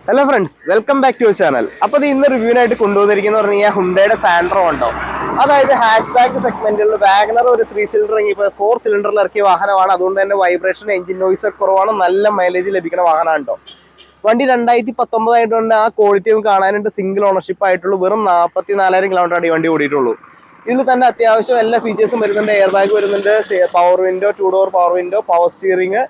Hello friends, welcome back to your channel. അപ്പോൾ ഇന്ന് റിവ്യൂവിനായിട്ട് കൊണ്ടുവന്നിരിക്കുന്ന പറഞ്ഞാൽ ഹുണ്ടയുടെ സാൻഡ്രോ ഉണ്ടോ, അതായത് ഹാച്ച് ബാക്ക് സെഗ്മെന്റിൽ വാഗനർ ഒരു 3 സിലിണ്ടർ ഇപ്പോൾ 4 സിലിണ്ടറിൽ ഇറക്കിയ വാഹനമാണ്. അതുകൊണ്ട് തന്നെ വൈബ്രേഷൻ, എഞ്ചിൻ നോയ്സ് ഒക്കെ കുറവാണ്, നല്ല മൈലേജ് ലഭിക്കുന്ന വാഹനമാണ് കേട്ടോ. വണ്ടി 2019 ആയതുകൊണ്ട് ആ ക്വാളിറ്റിയും കാണാനായിട്ട് സിംഗിൾ ഓണർഷിപ്പ് ആയിട്ടുള്ളൂ. വെറും 44,000 കിലോമീറ്റർ ഈ വണ്ടി ഓടിയിട്ടുള്ളൂ. ഇതിൽ തന്നെ അത്യാവശ്യം എല്ലാ ഫീച്ചേഴ്സും വരുന്നുണ്ട്. എയർ ബാഗ് വരുന്നുണ്ട്, power window, 2 door power window, power steering,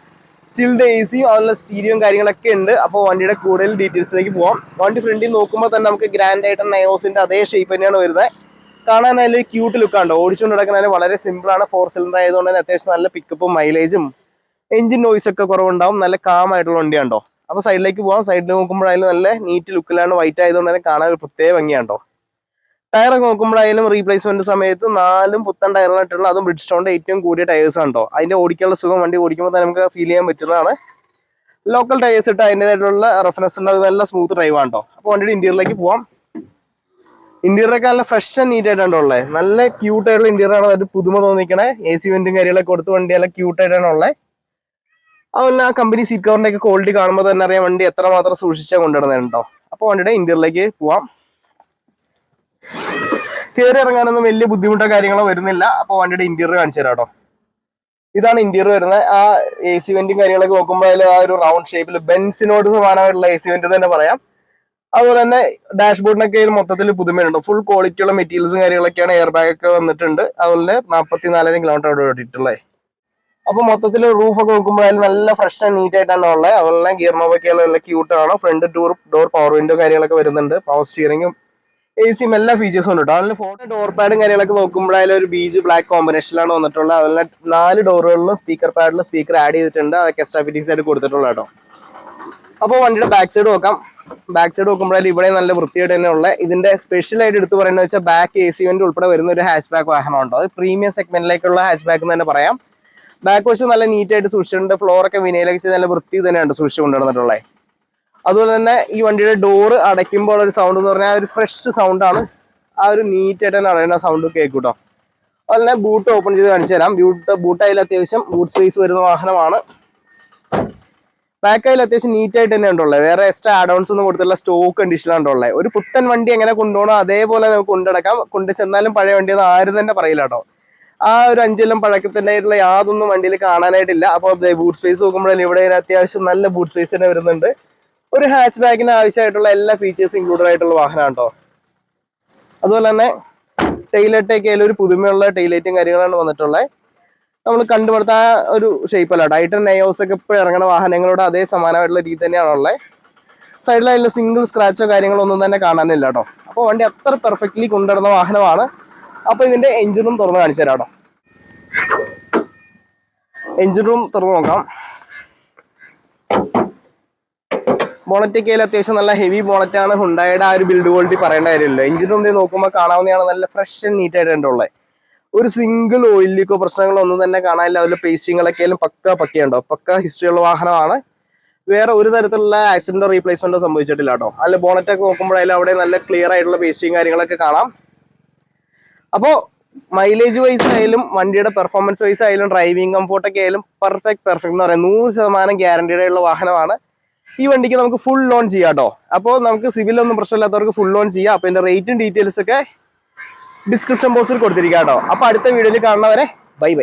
chilled A സിയും അതുപോലെ സ്റ്റീരിയോയും കാര്യങ്ങളൊക്കെ ഉണ്ട്. അപ്പോൾ വണ്ടിയുടെ കൂടുതൽ ഡീറ്റെയിൽസിലേക്ക് പോകാം. വണ്ടി ഫ്രണ്ടിൽ നോക്കുമ്പോൾ തന്നെ നമുക്ക് ഗ്രാൻഡ് ആയിട്ട് നയോസിന്റെ അതേ ഷേപ്പ് തന്നെയാണ് വരുന്നത്. കാണാൻ അതിൽ ക്യൂട്ട് ലുക്കാണ്ടോ. ഓടിച്ചുകൊണ്ട് നടക്കുന്നതിന് വളരെ സിമ്പിളാണ്. 4 സിലിണ്ടർ ആയതുകൊണ്ട് തന്നെ അത്യാവശ്യം നല്ല പിക്കപ്പും മൈലേജും എഞ്ചിൻ നോയ്സ് ഒക്കെ കുറവുണ്ടാവും. നല്ല കാം ആയിട്ടുള്ള വണ്ടിയാണ്ടോ. അപ്പോൾ സൈഡിലേക്ക് പോകാം. സൈഡിൽ നോക്കുമ്പോഴായാലും നല്ല നീറ്റ് ലുക്കിലാണ്. വൈറ്റ് ആയതുകൊണ്ട് തന്നെ കാണാൻ ഒരു പ്രത്യേക ഭംഗിയാണ്ടോ. ടയറൊക്കെ നോക്കുമ്പോഴായാലും റീപ്ലേസ്മെന്റ് സമയത്ത് 4 പുത്തൻ ടയറുകളായിട്ടുള്ള, അതും ബ്രിഡ്സ്റ്റോണിന്റെ ഏറ്റവും കൂടിയ ടയേഴ്സ് ആണോ. അതിന്റെ ഓടിക്കാനുള്ള സുഖം വണ്ടി ഓടിക്കുമ്പോൾ തന്നെ നമുക്ക് ഫീൽ ചെയ്യാൻ പറ്റുന്നതാണ്. ലോക്കൽ ടയേഴ്സ് ഇട്ട് അതിൻ്റെതായിട്ടുള്ള റഫ്നെസ് ഉണ്ടാകും. നല്ല സ്മൂത്ത് ഡ്രൈവ് ആണോ. അപ്പോൾ വണ്ടിയുടെ ഇന്റീരിയറിലേക്ക് പോവാം. ഇന്റീരിയറൊക്കെ നല്ല ഫ്രഷ് ആൻഡ് നീറ്റ് ആയിട്ടാണ് ഉള്ളത്. നല്ല ക്യൂട്ട് ആയിട്ടുള്ള ഇന്റീരിയർ ആണ്. അത് പുതുമ തോന്നിക്കണേ. എ സി വെന്റും കാര്യങ്ങളൊക്കെ കൊടുത്ത് വണ്ടി നല്ല ക്യൂട്ട് ആയിട്ടാണ് ഉള്ളത്. അതുപോലെ ആ കമ്പനി സീറ്റ് കവറിന്റെ ഒക്കെ ക്വാളിറ്റി കാണുമ്പോൾ തന്നെ അറിയാം വണ്ടി എത്രമാത്രം സൂക്ഷിച്ചാൽ കൊണ്ടുവരുന്നുണ്ടോ. അപ്പോൾ വണ്ടിയുടെ ഇന്റീരിയറിലേക്ക് പോവാം. കയറി ഇറങ്ങാനൊന്നും വലിയ ബുദ്ധിമുട്ടോ കാര്യങ്ങളോ വരുന്നില്ല. അപ്പോൾ വണ്ടിയുടെ ഇന്റീരിയർ കാണിച്ചു തരാം കേട്ടോ. ഇതാണ് ഇന്റീരിയർ വരുന്നത്. ആ എ സി വെന്റും കാര്യങ്ങളൊക്കെ നോക്കുമ്പോൾ ആ ഒരു റൗണ്ട് ഷേപ്പിൽ ബെൻസിനോട് സമാനമായിട്ടുള്ള എ സി വെന്റ് തന്നെ പറയാം. അതുപോലെ തന്നെ ഡാഷ്ബോർഡിനൊക്കെ മൊത്തത്തിൽ പുതുമയുണ്ട്. ഫുൾ ക്വാളിറ്റിയുള്ള മെറ്റീരിയൽസും കാര്യങ്ങളൊക്കെയാണ്. എയർ ബാഗ് ഒക്കെ വന്നിട്ടുണ്ട്. അതുപോലെ 44,000 കിലോമീറ്റർ അവിടെ ഓടിയിട്ടുള്ളത്. അപ്പോൾ മൊത്തത്തിൽ റൂഫൊക്കെ നോക്കുമ്പോഴായാലും നല്ല ഫ്രഷ് ആൻഡ് നീറ്റ് ആയിട്ടാണ് ഉള്ളത്. അതുപോലെ ഗിയർ നോബൊക്കെ നല്ല ക്യൂട്ടാണ്. ഫ്രണ്ട് ഡോർ പവർ വിൻഡോ കാര്യങ്ങളൊക്കെ വരുന്നുണ്ട്. പവർ സ്റ്റിയറിംഗും എ സിയും എല്ലാ ഫീച്ചേഴ്സും ഉണ്ട് കേട്ടോ. അതിൽ ഫോട്ടോ ഡോർ പാഡും കാര്യങ്ങളൊക്കെ നോക്കുമ്പോഴായാലും ഒരു ബീജ് ബ്ലാക്ക് കോമ്പിനേഷനിലാണ് വന്നിട്ടുള്ളത്. അതുപോലെ 4 ഡോറുകളിലും സ്പീക്കർ പാഡിലും സ്പീക്കർ ആഡ് ചെയ്തിട്ടുണ്ട്. അതൊക്കെ എക്സ്ട്രാ ഫിറ്റിംഗ്സ് ആയിട്ട് കൊടുത്തിട്ടുള്ള കേട്ടോ. അപ്പോൾ വണ്ടിയുടെ ബാക്ക് സൈഡ് നോക്കാം. ബാക്ക് സൈഡ് നോക്കുമ്പോഴായാലും ഇവിടെ നല്ല വൃത്തിയായിട്ട് തന്നെ ഉള്ളത്. ഇതിന്റെ സ്പെഷ്യൽ ആയിട്ട് എടുത്ത് പറയുന്നത് വെച്ചാൽ ബാക്ക് എ സി വെന്റ് ഉൾപ്പെടെ വരുന്ന ഒരു ഹാച്ച് ബാക്ക് വാഹനമുണ്ടോ. അത് പ്രീമിയം സെഗ്മെന്റിലേക്കുള്ള ഹാച്ച് ബാക്ക് എന്ന് തന്നെ പറയാം. ബാക്ക് വശം നല്ല നീറ്റ് ആയിട്ട് സൂക്ഷിച്ചിട്ടുണ്ട്. ഫ്ലോറൊക്കെ വിനയിലേക്ക് ചെയ്ത് നല്ല വൃത്തി തന്നെയാണ് സൂക്ഷിച്ചു കൊണ്ടുവന്നിട്ടുള്ളത്. അതുപോലെ തന്നെ ഈ വണ്ടിയുടെ ഡോറ് അടയ്ക്കുമ്പോൾ ഒരു സൗണ്ട് എന്ന് പറഞ്ഞാൽ ഒരു ഫ്രഷ് സൗണ്ട് ആണ്. ആ ഒരു നീറ്റ് ആയിട്ട് തന്നെ അടയുന്ന സൗണ്ട് കേൾക്കൂട്ടോ. അതുപോലെ തന്നെ ബൂട്ട് ഓപ്പൺ ചെയ്ത് കാണിച്ചു തരാം. ബൂട്ടായാൽ അത്യാവശ്യം ബൂട്ട് സ്പേസ് വരുന്ന വാഹനമാണ്. ബാക്കായാൽ അത്യാവശ്യം നീറ്റ് ആയിട്ട് തന്നെ ഉണ്ടുള്ളത്. വേറെ എക്സ്ട്രാ ആഡോൺസ് ഒന്നും കൊടുത്തുള്ള സ്റ്റോക്ക് കണ്ടീഷനാണ് ഉള്ളത്. ഒരു പുത്തൻ വണ്ടി എങ്ങനെ കൊണ്ടുപോകണോ അതേപോലെ നമുക്ക് കൊണ്ടുനടക്കാം. കൊണ്ടു ചെന്നാലും പഴയ വണ്ടിയെന്ന് ആരും തന്നെ പറയില്ല കേട്ടോ. ആ ഒരു 5 കൊല്ലം പഴക്കത്തിന്റെ ആയിട്ടുള്ള യാതൊന്നും വണ്ടിയിൽ കാണാനായിട്ടില്ല. അപ്പോൾ ബൂട്ട് സ്പേസ് നോക്കുമ്പോഴേ ഇവിടെ അത്യാവശ്യം നല്ല ബൂട്ട് സ്പേസ് തന്നെ വരുന്നുണ്ട്. ഒരു ഹാച്ച് ബാഗിന് ആവശ്യമായിട്ടുള്ള എല്ലാ ഫീച്ചേഴ്സും ഇൻക്ലൂഡഡ് ആയിട്ടുള്ള വാഹനമാണ് കേട്ടോ. അതുപോലെ തന്നെ ടൈലൈറ്റൊക്കെ ആയാലും ഒരു പുതുമയുള്ള ടൈലൈറ്റും കാര്യങ്ങളാണ് വന്നിട്ടുള്ളത്. നമ്മൾ കണ്ടുപിടുത്ത ആ ഒരു ഷേപ്പല്ല ടൈറ്റൻ നയോസ് ഒക്കെ ഇപ്പോൾ ഇറങ്ങുന്ന വാഹനങ്ങളുടെ അതേ സമാനമായിട്ടുള്ള രീതി തന്നെയാണ് ഉള്ളത്. സൈഡിലായാലും സിംഗിൾ സ്ക്രാച്ചോ കാര്യങ്ങളോ ഒന്നും തന്നെ കാണാനില്ല കേട്ടോ. അപ്പോൾ വണ്ടി അത്ര പെർഫെക്റ്റ്ലി കൊണ്ടുവരുന്ന വാഹനമാണ്. അപ്പോൾ ഇതിന്റെ എഞ്ചിൻ റൂം തുറന്ന് കാണിച്ചു തരാം കേട്ടോ. എഞ്ചിൻ റൂം തുറന്ന് നോക്കാം. ബോണറ്റൊക്കെ അത്യാവശ്യം നല്ല ഹെവി ബോണറ്റാണ്. ഹുണ്ടായുടെ ആ ഒരു ബിൽഡ് ക്വാളിറ്റി പറയേണ്ട കാര്യമില്ല. എഞ്ചിൻ റൂം നോക്കുമ്പോൾ കാണാവുന്നതാണ്. നല്ല ഫ്രഷ് ആൻഡ് നീറ്റ് ആയിട്ടുള്ളത്. ഒരു സിംഗിൾ ഓയിൽ ലീക്കോ പ്രശ്നങ്ങളോ ഒന്നും തന്നെ കാണാനില്ല. അതിൽ പേസ്റ്റിങ്ങളൊക്കെ ആയാലും പക്കയുണ്ടോ. പക്ക ഹിസ്റ്ററി ഉള്ള വാഹനമാണ്. വേറെ ഒരു തരത്തിലുള്ള ആക്സിഡന്റോ റീപ്ലേസ്മെന്റോ സംഭവിച്ചിട്ടില്ല കേട്ടോ. അതിൽ ബോണറ്റൊക്കെ നോക്കുമ്പോഴായാലും അവിടെ നല്ല ക്ലിയർ ആയിട്ടുള്ള പേസ്റ്റിങ് കാര്യങ്ങളൊക്കെ കാണാം. അപ്പോൾ മൈലേജ് വൈസ് ആയാലും വണ്ടിയുടെ പെർഫോമൻസ് വൈസ് ആയാലും ഡ്രൈവിംഗ് കംഫോർട്ടൊക്കെ ആയാലും പെർഫെക്റ്റ് എന്ന് പറയാം. 100% ഗ്യാരണ്ടീഡ് ആയിട്ടുള്ള വാഹനമാണ്. ഈ വണ്ടിക്ക് നമുക്ക് ഫുൾ ലോൺ ചെയ്യാം കേട്ടോ. അപ്പോൾ നമുക്ക് സിവിലൊന്നും പ്രശ്നമില്ലാത്തവർക്ക് ഫുൾ ലോൺ ചെയ്യാം. അപ്പോൾ ഇതിന്റെ റേറ്റും ഡീറ്റെയിൽസ് ഒക്കെ ഡിസ്ക്രിപ്ഷൻ ബോക്സിൽ കൊടുത്തിരിക്കാം കേട്ടോ. അപ്പോൾ അടുത്ത വീഡിയോയിൽ കാണുന്നവരെ ബൈ.